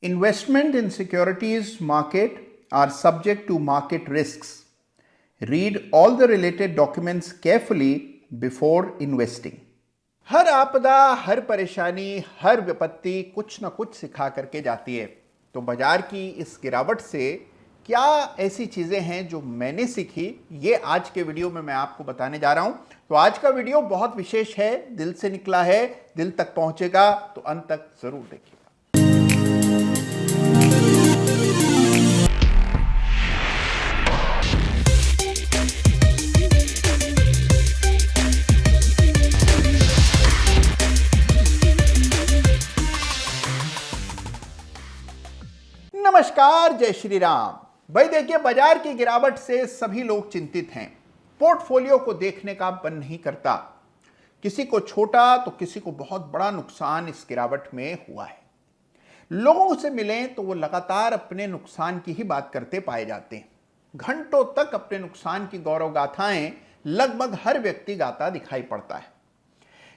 Investment in securities market are subject to market risks. Read all the related documents carefully before investing. हर आपदा, हर परेशानी, हर विपत्ति कुछ न कुछ सिखा करके जाती है। तो बाजार की इस गिरावट से क्या ऐसी चीजें हैं जो मैंने सीखी, ये आज के वीडियो में मैं आपको बताने जा रहा हूं। तो आज का वीडियो बहुत विशेष है, दिल से निकला है, दिल तक पहुंचेगा, तो अंत तक जरूर देखिए। नमस्कार, जय श्री राम। भाई देखिए, बाजार की गिरावट से सभी लोग चिंतित हैं। पोर्टफोलियो को देखने का मन नहीं करता। किसी को छोटा तो किसी को बहुत बड़ा नुकसान इस गिरावट में हुआ है। लोगों से मिलें तो वो लगातार अपने नुकसान की ही बात करते पाए जाते हैं। घंटों तक अपने नुकसान की गौरव गाथाएं लगभग हर व्यक्ति गाता दिखाई पड़ता है।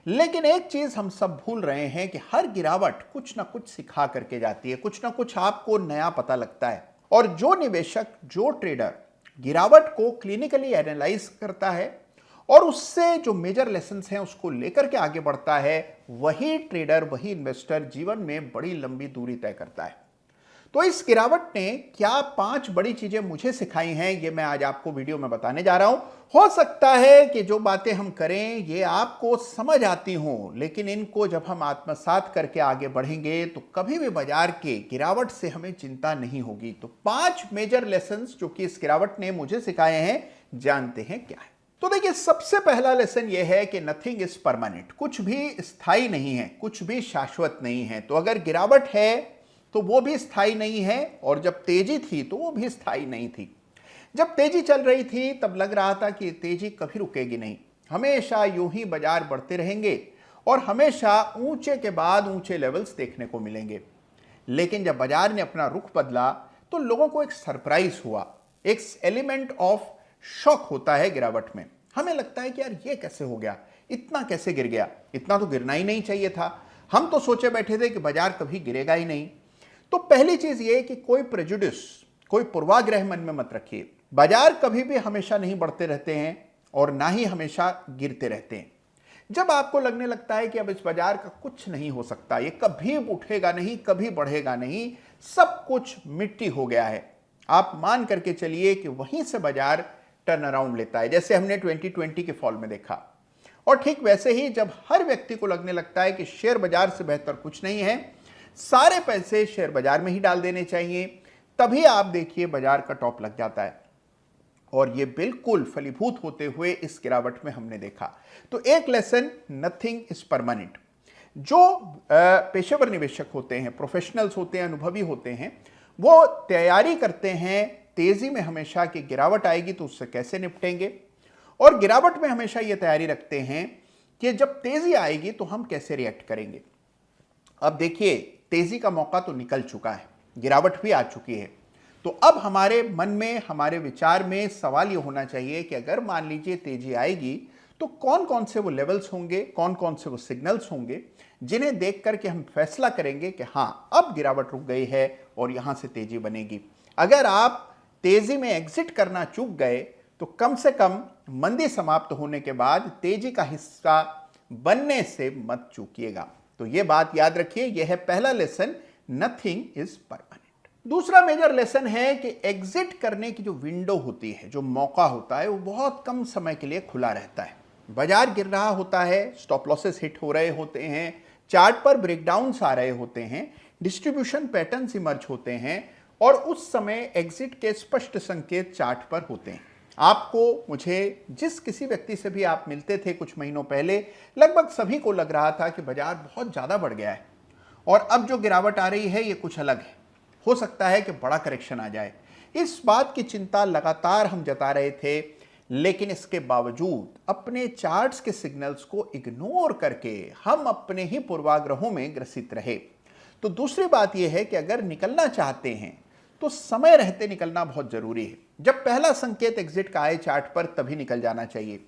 लेकिन एक चीज हम सब भूल रहे हैं कि हर गिरावट कुछ ना कुछ सिखा करके जाती है, कुछ ना कुछ आपको नया पता लगता है। और जो निवेशक, जो ट्रेडर गिरावट को क्लिनिकली एनालाइज करता है और उससे जो मेजर लेसन्स हैं उसको लेकर के आगे बढ़ता है, वही ट्रेडर, वही इन्वेस्टर जीवन में बड़ी लंबी दूरी तय करता है। तो इस गिरावट ने क्या 5 बड़ी चीजें मुझे सिखाई हैं, ये मैं आज आपको वीडियो में बताने जा रहा हूं। हो सकता है कि जो बातें हम करें ये आपको समझ आती हों, लेकिन इनको जब हम आत्मसात करके आगे बढ़ेंगे तो कभी भी बाजार के गिरावट से हमें चिंता नहीं होगी। तो 5 मेजर लेसन्स जो कि इस गिरावट ने मुझे सिखाए हैं, जानते हैं क्या है। तो देखिए, सबसे पहला लेसन यह है कि नथिंग इज परमानेंट। कुछ भी स्थायी नहीं है, कुछ भी शाश्वत नहीं है। तो अगर गिरावट है तो वो भी स्थायी नहीं है, और जब तेजी थी तो वो भी स्थायी नहीं थी। जब तेजी चल रही थी तब लग रहा था कि तेजी कभी रुकेगी नहीं, हमेशा यूं ही बाजार बढ़ते रहेंगे और हमेशा ऊंचे के बाद ऊंचे लेवल्स देखने को मिलेंगे। लेकिन जब बाजार ने अपना रुख बदला तो लोगों को एक सरप्राइज हुआ, एक एलिमेंट ऑफ शॉक होता है गिरावट में। हमें लगता है कि यार ये कैसे हो गया, इतना कैसे गिर गया, इतना तो गिरना ही नहीं चाहिए था। हम तो सोचे बैठे थे कि बाजार कभी गिरेगा ही नहीं। तो पहली चीज ये कि कोई प्रेजुडिस, कोई पूर्वाग्रह मन में मत रखिए। बाजार कभी भी हमेशा नहीं बढ़ते रहते हैं और ना ही हमेशा गिरते रहते हैं। जब आपको लगने लगता है कि अब इस बाजार का कुछ नहीं हो सकता, ये कभी उठेगा नहीं, कभी बढ़ेगा नहीं, सब कुछ मिट्टी हो गया है, आप मान करके चलिए कि वहीं से बाजार टर्न अराउंड लेता है, जैसे हमने 2020 के फॉल में देखा। और ठीक वैसे ही जब हर व्यक्ति को लगने लगता है कि शेयर बाजार से बेहतर कुछ नहीं है, सारे पैसे शेयर बाजार में ही डाल देने चाहिए, तभी आप देखिए बाजार का टॉप लग जाता है। और ये बिल्कुल फलीभूत होते हुए इस गिरावट में हमने देखा। तो एक लेसन, नथिंग इज परमानेंट। जो पेशेवर निवेशक होते हैं, प्रोफेशनल्स होते हैं, अनुभवी होते हैं, वो तैयारी करते हैं तेजी में हमेशा कि गिरावट आएगी तो उससे कैसे निपटेंगे। और गिरावट में हमेशा ये तैयारी रखते हैं कि जब तेजी आएगी तो हम कैसे रिएक्ट करेंगे। अब देखिए, तेजी का मौका तो निकल चुका है, गिरावट भी आ चुकी है। तो अब हमारे मन में, हमारे विचार में सवाल ये होना चाहिए कि अगर मान लीजिए तेजी आएगी तो कौन कौन से वो लेवल्स होंगे, कौन कौन से वो सिग्नल्स होंगे जिन्हें देख करके हम फैसला करेंगे कि हां, अब गिरावट रुक गई है और यहां से तेजी बनेगी। अगर आप तेजी में एग्जिट करना चूक गए तो कम से कम मंदी समाप्त होने के बाद तेजी का हिस्सा बनने से मत चूकिएगा। तो यह बात याद रखिए, यह है पहला लेसन, नथिंग इज परमानेंट। दूसरा मेजर लेसन है कि एग्जिट करने की जो विंडो होती है, जो मौका होता है, वो बहुत कम समय के लिए खुला रहता है। बाजार गिर रहा होता है, स्टॉप लॉसेस हिट हो रहे होते हैं, चार्ट पर ब्रेकडाउन्स आ रहे होते हैं, डिस्ट्रीब्यूशन पैटर्न्स इमर्ज होते हैं, और उस समय एग्जिट के स्पष्ट संकेत चार्ट पर होते हैं। आपको, मुझे, जिस किसी व्यक्ति से भी आप मिलते थे कुछ महीनों पहले, लगभग सभी को लग रहा था कि बाजार बहुत ज्यादा बढ़ गया है और अब जो गिरावट आ रही है ये कुछ अलग है, हो सकता है कि बड़ा करेक्शन आ जाए। इस बात की चिंता लगातार हम जता रहे थे, लेकिन इसके बावजूद अपने चार्ट्स के सिग्नल्स को इग्नोर करके हम अपने ही पूर्वाग्रहों में ग्रसित रहे। तो दूसरी बात यह है कि अगर निकलना चाहते हैं तो समय रहते निकलना बहुत जरूरी है। जब पहला संकेत एग्जिट का आए चार्ट पर तभी निकल जाना चाहिए।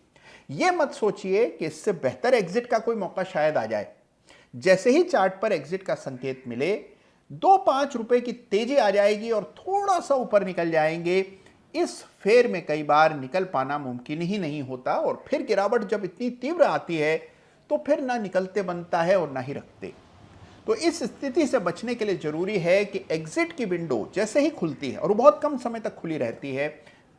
यह मत सोचिए कि इससे बेहतर एग्जिट का कोई मौका शायद आ जाए। जैसे ही चार्ट पर एग्जिट का संकेत मिले, 2-5 रुपए की तेजी आ जाएगी और थोड़ा सा ऊपर निकल जाएंगे। इस फेर में कई बार निकल पाना मुमकिन ही नहीं होता और फिर गिरावट जब इतनी तीव्र आती है तो फिर ना निकलते बनता है और ना ही रखते। तो इस स्थिति से बचने के लिए जरूरी है कि एग्जिट की विंडो जैसे ही खुलती है और वो बहुत कम समय तक खुली रहती है,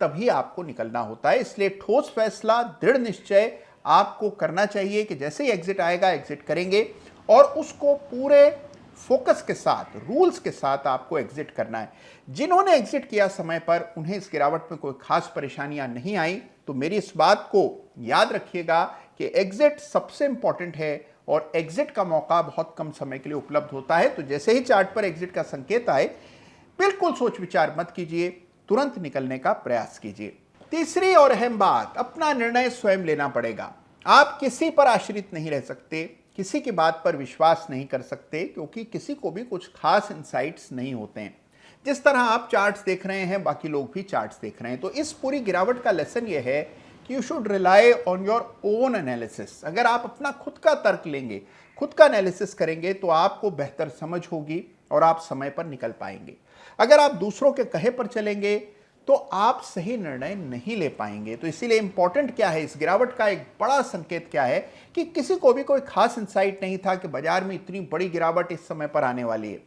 तभी आपको निकलना होता है। इसलिए ठोस फैसला, दृढ़ निश्चय आपको करना चाहिए कि जैसे ही एग्जिट आएगा एग्जिट करेंगे और उसको पूरे फोकस के साथ, रूल्स के साथ आपको एग्जिट करना है। जिन्होंने एग्जिट किया समय पर, उन्हें इस गिरावट में कोई खास परेशानियां नहीं आई, तो मेरी इस बात को याद रखिएगा कि एग्जिट सबसे इंपॉर्टेंट है और एग्जिट का मौका बहुत कम समय के लिए उपलब्ध होता है। तो जैसे ही चार्ट पर एग्जिट का संकेत आए, बिल्कुल सोच विचार मत कीजिए, तुरंत निकलने का प्रयास कीजिए। तीसरी और अहम बात, अपना निर्णय स्वयं लेना पड़ेगा। आप किसी पर आश्रित नहीं रह सकते, किसी की बात पर विश्वास नहीं कर सकते, क्योंकि किसी को भी कुछ खास इंसाइट्स नहीं होते हैं। जिस तरह आप चार्ट्स देख रहे हैं, बाकी लोग भी चार्ट्स देख रहे हैं। तो इस पूरी गिरावट का लेसन यह है कि you should rely on your own analysis. अगर आप अपना खुद का तर्क लेंगे, खुद का एनालिसिस करेंगे, तो आपको बेहतर समझ होगी और आप समय पर निकल पाएंगे। अगर आप दूसरों के कहे पर चलेंगे तो आप सही निर्णय नहीं ले पाएंगे। तो इसीलिए इंपॉर्टेंट क्या है, इस गिरावट का एक बड़ा संकेत क्या है कि किसी को भी कोई खास इंसाइट नहीं था कि बाजार में इतनी बड़ी गिरावट इस समय पर आने वाली है।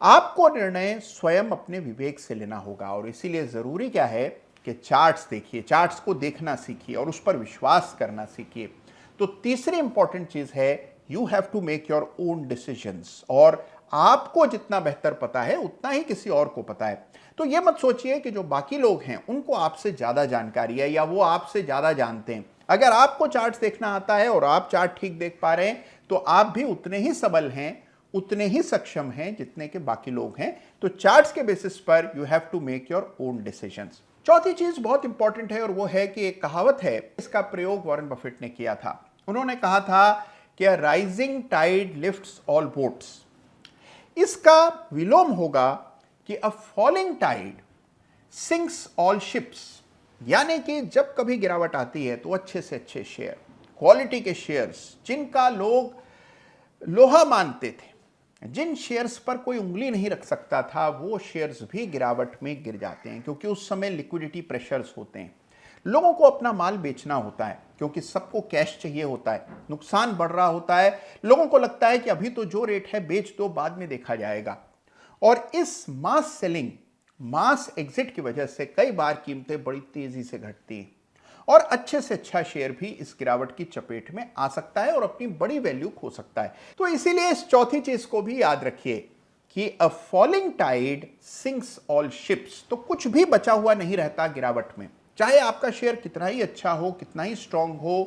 आपको निर्णय स्वयं अपने विवेक से लेना होगा और इसीलिए जरूरी क्या है कि चार्ट्स देखिए, चार्ट्स को देखना सीखिए और उस पर विश्वास करना सीखिए। तो तीसरी इंपॉर्टेंट चीज है, you have to make your own decisions. और आपको जितना बेहतर पता है उतना ही किसी और को पता है। तो यह मत सोचिए कि जो बाकी लोग हैं उनको आपसे ज्यादा जानकारी है या वो आपसे ज्यादा जानते हैं। अगर आपको चार्ट्स देखना आता है और आप चार्ट ठीक देख पा रहे हैं, तो आप भी उतने ही सबल हैं, उतने ही सक्षम हैं जितने के बाकी लोग हैं। तो चार्ट्स के बेसिस पर you have to make your own decisions. चौथी चीज बहुत इंपॉर्टेंट है और वो है कि एक कहावत है, इसका प्रयोग वॉरेन बफेट ने किया था। उन्होंने कहा था कि rising tide lifts all boats. इसका विलोम होगा कि a falling tide sinks all ships. यानी कि जब कभी गिरावट आती है तो अच्छे से अच्छे शेयर, क्वालिटी के शेयर्स, जिनका लोग लोहा मानते थे, जिन शेयर्स पर कोई उंगली नहीं रख सकता था, वो शेयर्स भी गिरावट में गिर जाते हैं। क्योंकि उस समय लिक्विडिटी प्रेशर्स होते हैं, लोगों को अपना माल बेचना होता है, क्योंकि सबको कैश चाहिए होता है, नुकसान बढ़ रहा होता है, लोगों को लगता है कि अभी तो जो रेट है बेच दो, बाद में देखा जाएगा। और इस मास सेलिंग, मास एग्जिट की वजह से कई बार कीमतें बड़ी तेजी से घटती हैं और अच्छे से अच्छा शेयर भी इस गिरावट की चपेट में आ सकता है और अपनी बड़ी वैल्यू खो सकता है। तो इसीलिए इस चौथी चीज को भी याद रखिए कि a falling tide sinks all ships. तो कुछ भी बचा हुआ नहीं रहता गिरावट में, चाहे आपका शेयर कितना ही अच्छा हो, कितना ही स्ट्रांग हो,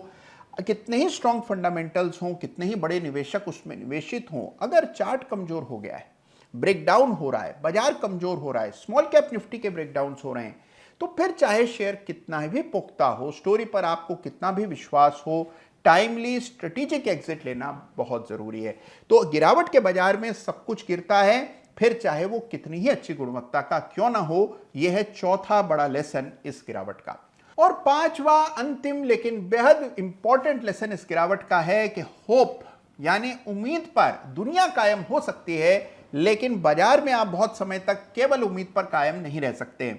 कितने ही स्ट्रांग फंडामेंटल्स हों, कितने ही बड़े निवेशक उसमें निवेशित हों, अगर चार्ट कमजोर हो गया है, ब्रेकडाउन हो रहा है, बाजार कमजोर हो रहा है, स्मॉल कैप निफ्टी के ब्रेकडाउन हो रहे हैं, तो फिर चाहे शेयर कितना भी पुख्ता हो, स्टोरी पर आपको कितना भी विश्वास हो, टाइमली स्ट्रेटेजिक एग्जिट लेना बहुत जरूरी है। तो गिरावट के बाजार में सब कुछ गिरता है, फिर चाहे वो कितनी ही अच्छी गुणवत्ता का क्यों ना हो। यह है चौथा बड़ा लेसन इस गिरावट का। और पांचवा, अंतिम लेकिन बेहद इंपॉर्टेंट लेसन इस गिरावट का है कि होप, यानी उम्मीद पर दुनिया कायम हो सकती है, लेकिन बाजार में आप बहुत समय तक केवल उम्मीद पर कायम नहीं रह सकते।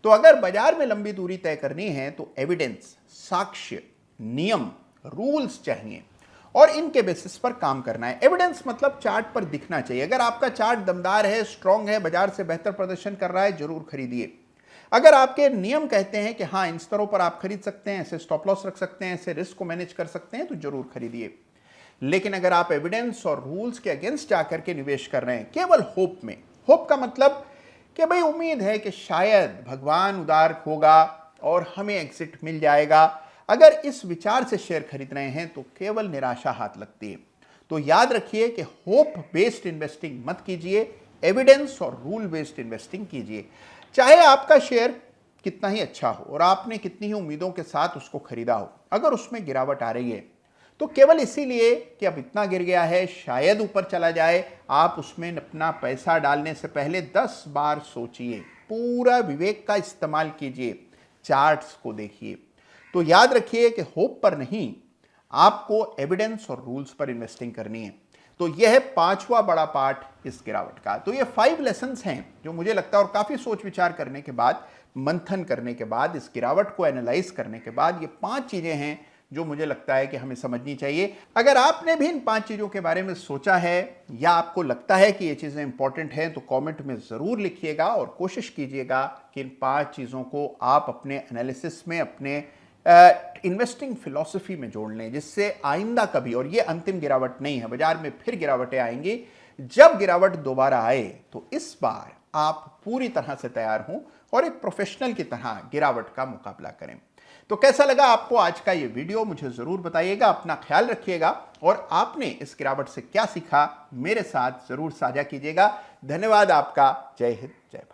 तो अगर बाजार में लंबी दूरी तय करनी है तो एविडेंस, साक्ष्य, नियम, रूल्स चाहिए और इनके बेसिस पर काम करना है। एविडेंस मतलब चार्ट पर दिखना चाहिए। अगर आपका चार्ट दमदार है, स्ट्रांग है, बाजार से बेहतर प्रदर्शन कर रहा है, जरूर खरीदिए। अगर आपके नियम कहते हैं कि हाँ इन स्तरों पर आप खरीद सकते हैं, ऐसे स्टॉप लॉस रख सकते हैं, ऐसे रिस्क को मैनेज कर सकते हैं, तो जरूर खरीदिए। लेकिन अगर आप एविडेंस और रूल्स के अगेंस्ट जाकर के निवेश कर रहे हैं केवल होप में, होप का मतलब कि भाई उम्मीद है कि शायद भगवान उदार होगा और हमें एग्जिट मिल जाएगा, अगर इस विचार से शेयर खरीद रहे हैं तो केवल निराशा हाथ लगती है। तो याद रखिए कि होप बेस्ड इन्वेस्टिंग मत कीजिए, एविडेंस और रूल बेस्ड इन्वेस्टिंग कीजिए। चाहे आपका शेयर कितना ही अच्छा हो और आपने कितनी ही उम्मीदों के साथ उसको खरीदा हो, अगर उसमें गिरावट आ रही है तो केवल इसीलिए कि अब इतना गिर गया है, शायद ऊपर चला जाए, आप उसमें अपना पैसा डालने से पहले 10 बार सोचिए, पूरा विवेक का इस्तेमाल कीजिए, चार्ट्स को देखिए। तो याद रखिए कि होप पर नहीं, आपको एविडेंस और रूल्स पर इन्वेस्टिंग करनी है। तो यह है पांचवा बड़ा पार्ट इस गिरावट का। तो ये 5 लेसन्स हैं जो मुझे लगता है, और काफ़ी सोच विचार करने के बाद, मंथन करने के बाद, इस गिरावट को एनालाइज करने के बाद, ये 5 चीज़ें हैं जो मुझे लगता है कि हमें समझनी चाहिए। अगर आपने भी इन 5 चीज़ों के बारे में सोचा है या आपको लगता है कि ये चीज़ें इंपॉर्टेंट हैं, तो कमेंट में ज़रूर लिखिएगा और कोशिश कीजिएगा कि इन 5 चीज़ों को आप अपने एनालिसिस में, अपने इन्वेस्टिंग फिलॉसफी में जोड़ लें, जिससे आइंदा कभी, और ये अंतिम गिरावट नहीं है, बाजार में फिर गिरावटें आएंगी, जब गिरावट दोबारा आए तो इस बार आप पूरी तरह से तैयार हों और एक प्रोफेशनल की तरह गिरावट का मुकाबला करें। तो कैसा लगा आपको आज का ये वीडियो, मुझे ज़रूर बताइएगा। अपना ख्याल रखिएगा और आपने इस गिरावट से क्या सीखा मेरे साथ ज़रूर साझा कीजिएगा। धन्यवाद आपका। जय हिंद, जय भारत।